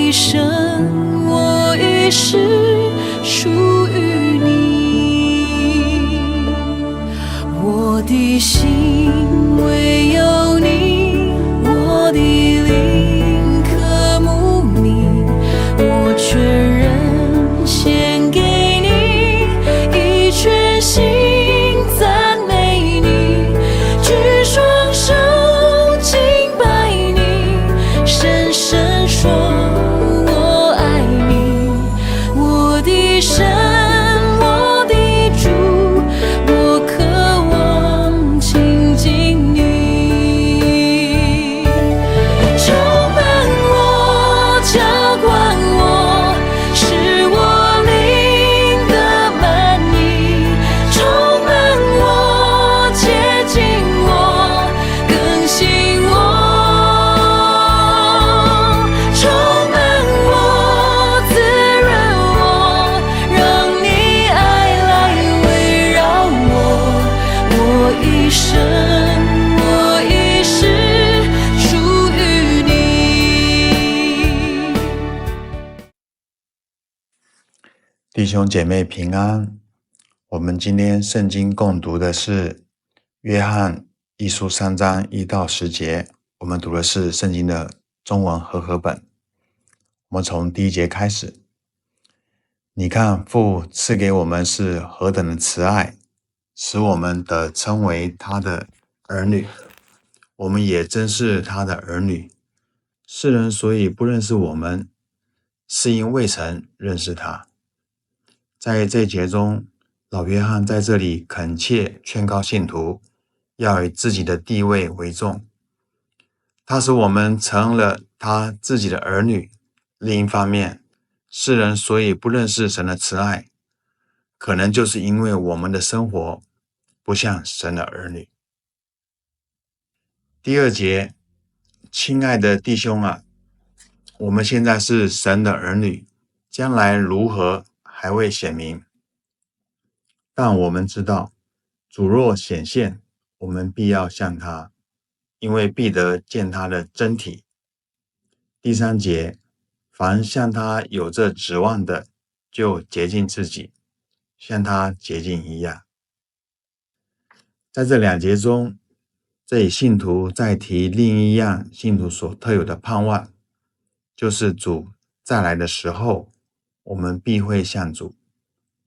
一生，我一世属于你。我的心唯有你，我的灵渴慕你，我全人献给你，以全心赞美你，举双手敬拜你，深深说我爱你。我的神，我的主，我渴望亲近你。充满我，浇灌我，使我灵的满溢。充满我，接近我，更新我。充满我，滋润我，让你爱来围绕我。我一生，我一世属于你。弟兄姐妹平安。我们今天圣经共读的是约翰一书3章1到10节，我们读的是圣经的中文和合本。我们从第1节开始。你看父赐给我们是何等的慈爱，使我们得称为他的儿女，我们也真是他的儿女。世人所以不认识我们，是因未曾认识他。在这一节中，老约翰在这里恳切劝告信徒要以自己的地位为重。他使我们成了他自己的儿女。另一方面，世人所以不认识神的慈爱，可能就是因为我们的生活不像神的儿女。第2节，亲爱的弟兄啊，我们现在是神的儿女，将来如何还未显明。但我们知道，主若显现，我们必要像他，因为必得见他的真体。第3节，凡像他有这指望的，就洁净自己，像他洁净一样。在这2节中，这里信徒再提另一样信徒所特有的盼望，就是主再来的时候，我们必会像主，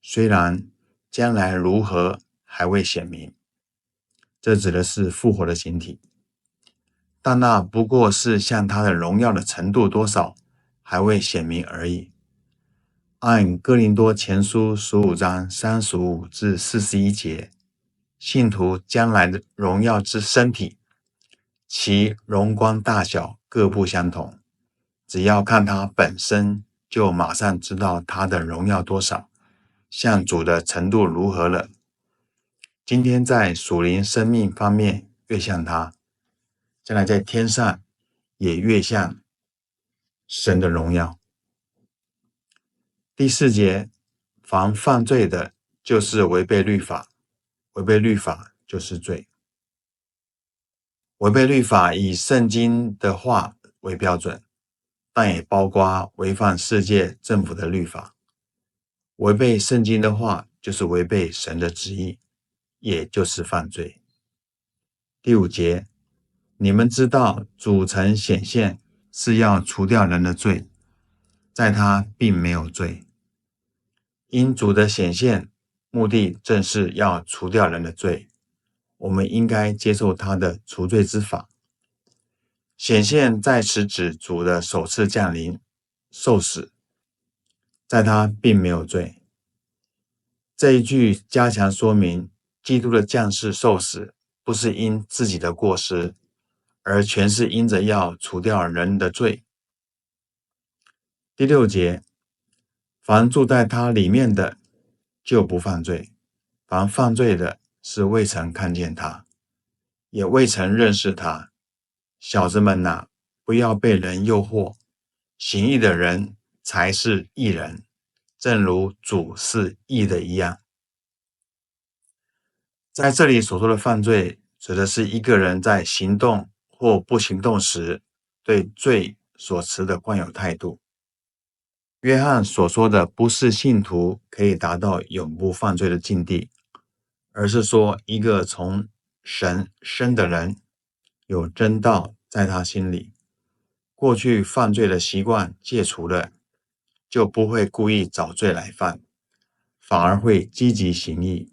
虽然将来如何还未显明。这指的是复活的形体，但那不过是像他的荣耀的程度多少还未显明而已。按哥林多前书15章35至41节，信徒将来的荣耀之身体，其荣光大小各不相同，只要看他本身，就马上知道他的荣耀多少，像主的程度如何了。今天在属灵生命方面越像他，将来在天上也越像神的荣耀。第4节，凡犯罪的，就是违背律法，违背律法就是罪。违背律法以圣经的话为标准，但也包括违反世界政府的律法。违背圣经的话，就是违背神的旨意，也就是犯罪。第5节，你们知道主曾显现是要除掉人的罪，在他并没有罪。因主的显现，目的正是要除掉人的罪，我们应该接受他的除罪之法。显现在此指主的首次降临，受死，在他并没有罪。这一句加强说明，基督的降世受死不是因自己的过失，而全是因着要除掉人的罪。第6节，凡住在他里面的，就不犯罪；凡犯罪的，是未曾看见他，也未曾认识他。小子们哪，不要被人诱惑，行义的人才是义人，正如主是义的一样。在这里所说的犯罪，指的是一个人在行动或不行动时，对罪所持的惯有态度，约翰所说的不是信徒可以达到永不犯罪的境地，而是说一个从神生的人，有真道在他心里，过去犯罪的习惯戒除了，就不会故意找罪来犯，反而会积极行义。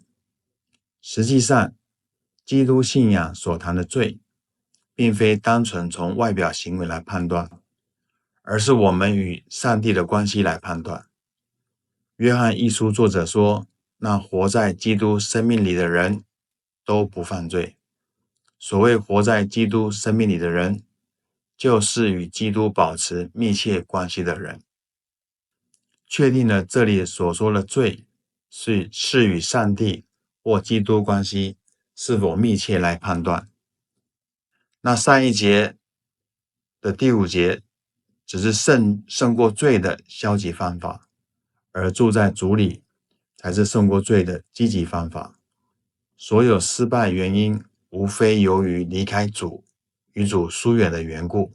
实际上，基督信仰所谈的罪，并非单纯从外表行为来判断，而是我们与上帝的关系来判断。约翰一书作者说，那活在基督生命里的人都不犯罪。所谓活在基督生命里的人，就是与基督保持密切关系的人。确定了这里所说的罪是与上帝或基督关系是否密切来判断。那上一节的第5节只是胜过罪的消极方法，而住在主里才是胜过罪的积极方法。所有失败原因无非由于离开主，与主疏远的缘故。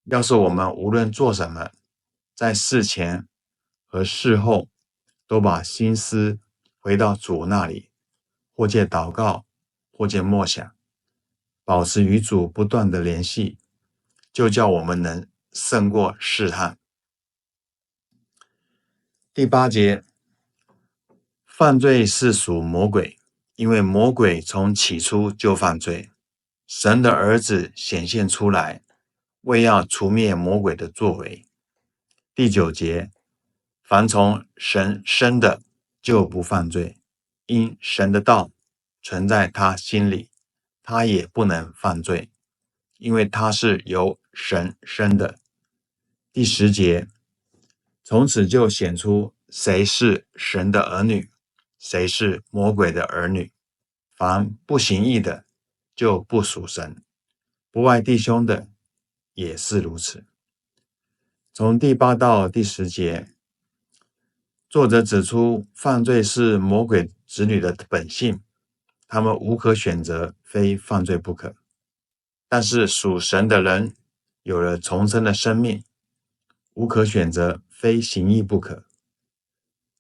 要是我们无论做什么，在事前和事后都把心思回到主那里，或借祷告，或借默想，保持与主不断的联系，就叫我们能胜过试探。第8节，犯罪是属魔鬼，因为魔鬼从起初就犯罪。神的儿子显现出来，为要除灭魔鬼的作为。第9节，凡从神生的就不犯罪，因神的道存在他心里，他也不能犯罪，因为他是由神生的。第10节，从此就显出谁是神的儿女，谁是魔鬼的儿女。凡不行义的，就不属神，不爱弟兄的也是如此。从第8到第10节，作者指出犯罪是魔鬼子女的本性，他们无可选择，非犯罪不可。但是属神的人有了重生的生命，无可选择，非行义不可。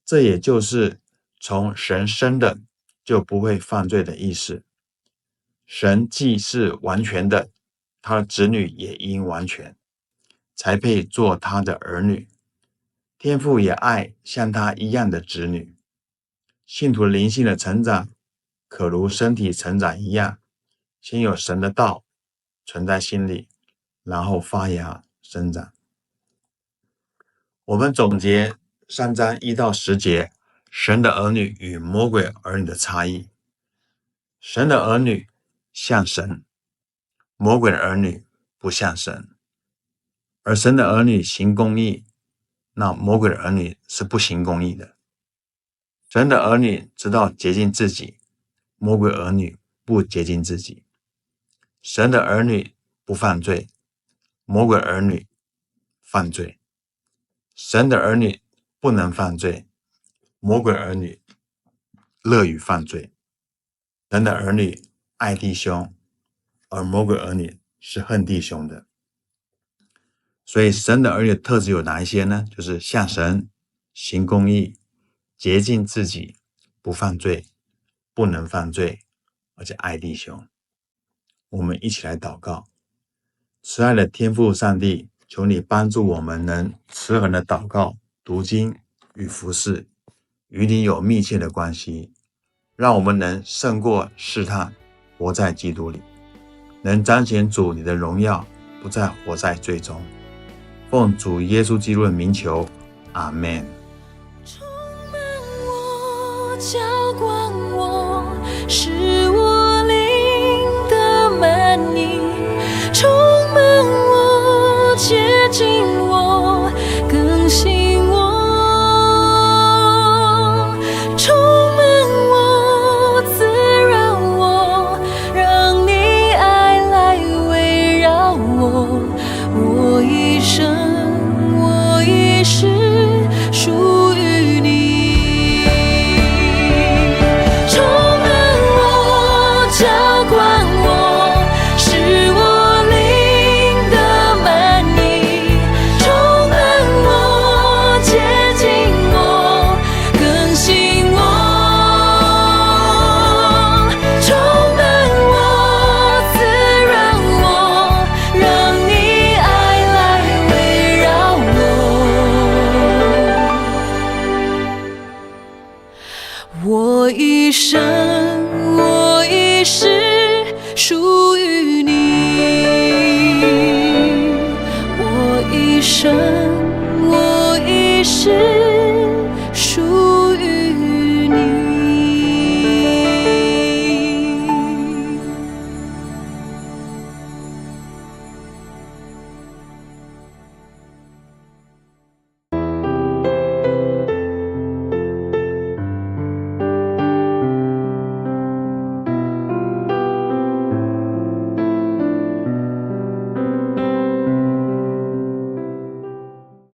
这也就是从神生的就不会犯罪的意思。神既是完全的，他的子女也应完全，才配做他的儿女。天父也爱像他一样的子女。信徒灵性的成长，可如身体成长一样，先有神的道存在心里，然后发芽生长。我们总结3章1到10节，神的儿女与魔鬼儿女的差异。神的儿女像神，魔鬼的儿女不像神。而神的儿女行公义，那魔鬼的儿女是不行公义的。神的儿女知道洁净自己，魔鬼儿女不洁净自己。神的儿女不犯罪，魔鬼儿女犯罪。神的儿女不能犯罪，魔鬼儿女乐于犯罪。神的儿女爱弟兄，而魔鬼儿女是恨弟兄的。所以神的儿女的特质有哪一些呢？就是像神，行公义，洁净自己，不犯罪，不能犯罪，而且爱弟兄。我们一起来祷告。慈爱的天父上帝，求你帮助我们能持恒的祷告、读经与服事，与你有密切的关系，让我们能胜过试探，活在基督里，能彰显主你的荣耀，不再活在罪中。奉主耶稣基督的名求，阿们。充满我，浇灌我，使我灵的满溢，充满我，接近我，更新我，充满我，滋润我，让你爱来围绕我，我一生是属于你，充满我，浇灌我，使会是